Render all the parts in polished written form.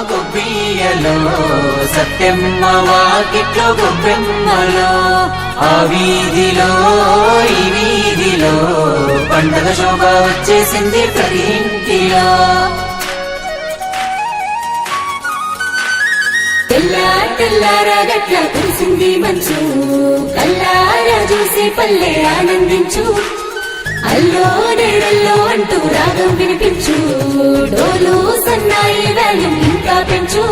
గొబ్బియ్యలో సత్యమ్మ వాకిట్లో గొబ్బెమ్మలో ఆ వీధిలో ఈ వీధిలో పండగ శోభ వచ్చేసింది ప్రతి ఇంటిలో. తెల్లారా గట్ల కురిసింది మంచు, కల్లారా చూసి పల్లె ఆనందించు. అల్లో నేరల్లో అంటూ రాగం వినిపించు, డోలు సన్నాయి వాల్యూమ్ ఇంకా పెంచు.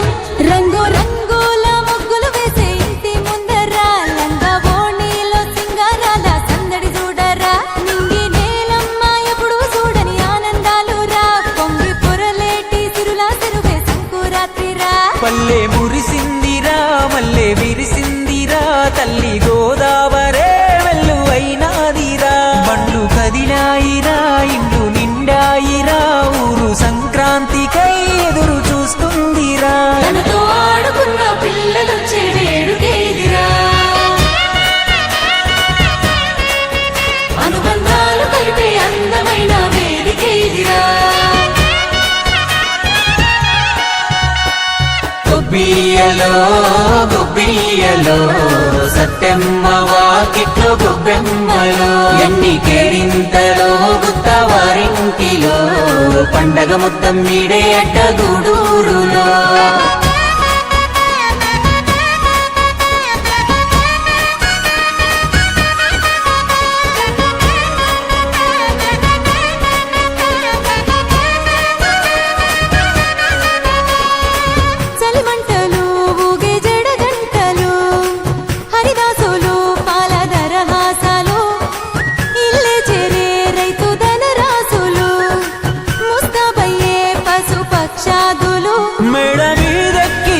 రంగు రంగుల ముగ్గులు వేసే ఇంటి ముందరా, లంగా ఓణీలో సింగారాల సందడి చూడరా. నింగి నేలమ్మ ఎప్పుడు చూడని ఆనందాలు రా, పొంగి పొరలేటి సిరులా సిరువే సంకురాత్రిరా. పల్లె మురిసిందిరా మల్లె విరిసిందిరా, తల్లి గోదావరే వెల్లు అయినాదిరా. బండ్లు కదిలాయిరా ఇండ్లు నిండాయిరా, ఊరు సంక్రాంతికై ఎదురు చూస్తుందిరా. తనతో ఆడుకున్న పిల్లలొచ్చే వేడుకేదిరా, అనుబంధాలు కలిపే అందమైన వేదికేదిరా. గొబ్బియ్యలో సత్యమ్మ వాకిట్లో గొబ్బెమ్మలో ఎన్ని కేరింతలో గుత్తవారింటిలో పండగ మొత్తం మీడే అడ్డ గూడూరులో. మేడ మీదెక్కి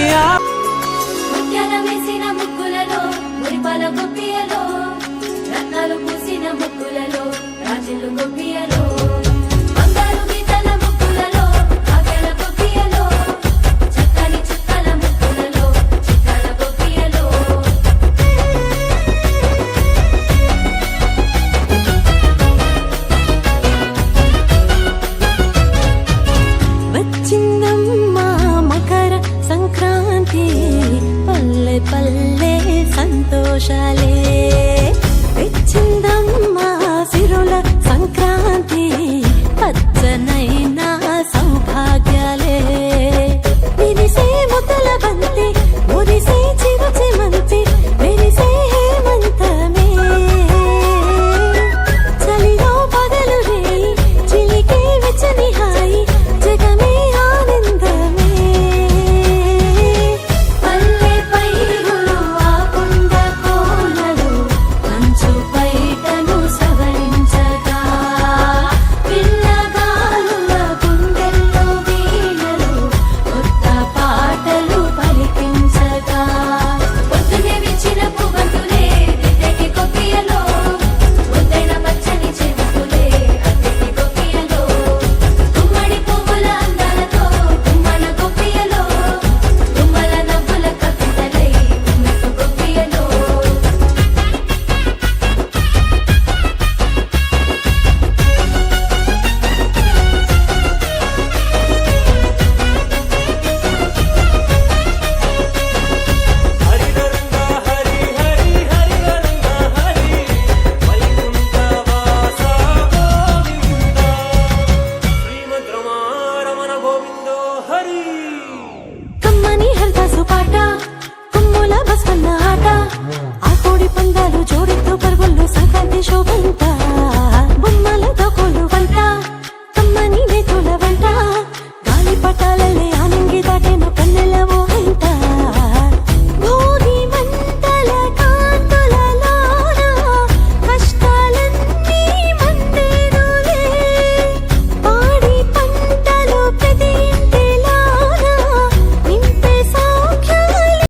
ముత్యాల వేసిన ముగ్గులలో, మురిపాల గొబ్బియ్యలో, రత్నాలు పూసిన ముగ్గులలో, రాజులు గొబ్బియ్యలో, బంగారు గీతల ముగ్గులలో, ఆగల గొబ్బియ్యలో, చక్కని చుక్కల ముగ్గులలో, చిక్కల గొబ్బియ్యలో. వచ్చిందమ్మా మకర సంక్రాంతి, పల్లె పల్లె సంతోషాలే. వచ్చిందమ్మా సిరుల సంక్రాంతి, పచ్చనైన సౌభాగ్యాలే. విరిసే ముద్దల బంతి, మురిసే చిరుచిమంతి, మెరిసే హేమంతమే. చలిలో పగలు రేయి, చిలికే వెచ్చని హాయి, జగమే ఆనందమే. పల్లె పైరులు ఆకుండ కోనలు, మంచు పైటను సవరించగా, పిల్లగాలుల గుండెల్లో వీణలు, కొత్త పాటలు పలికించగా. పొద్దునే విచ్చిన పువ్వంతులే దిద్దెకి గొబ్బియ్యలో, ముద్దైన పచ్చని చెవుకులే అద్దెకి గొబ్బియ్యలో, గుమ్మడి పువ్వుల అందాలతో గుమ్మన గొబ్బియ్యలో, గుమ్మల నవ్వుల కవితలై గుమ్మెకు గొబ్బియ్యలో. హరిహరంగా హరి హరి హరిహరంగా హరి, వైకుంఠవాస గోవింద, శ్రీమద్ రమారమణ గోవిందో హరి. కమ్మని హరిదాసు పాట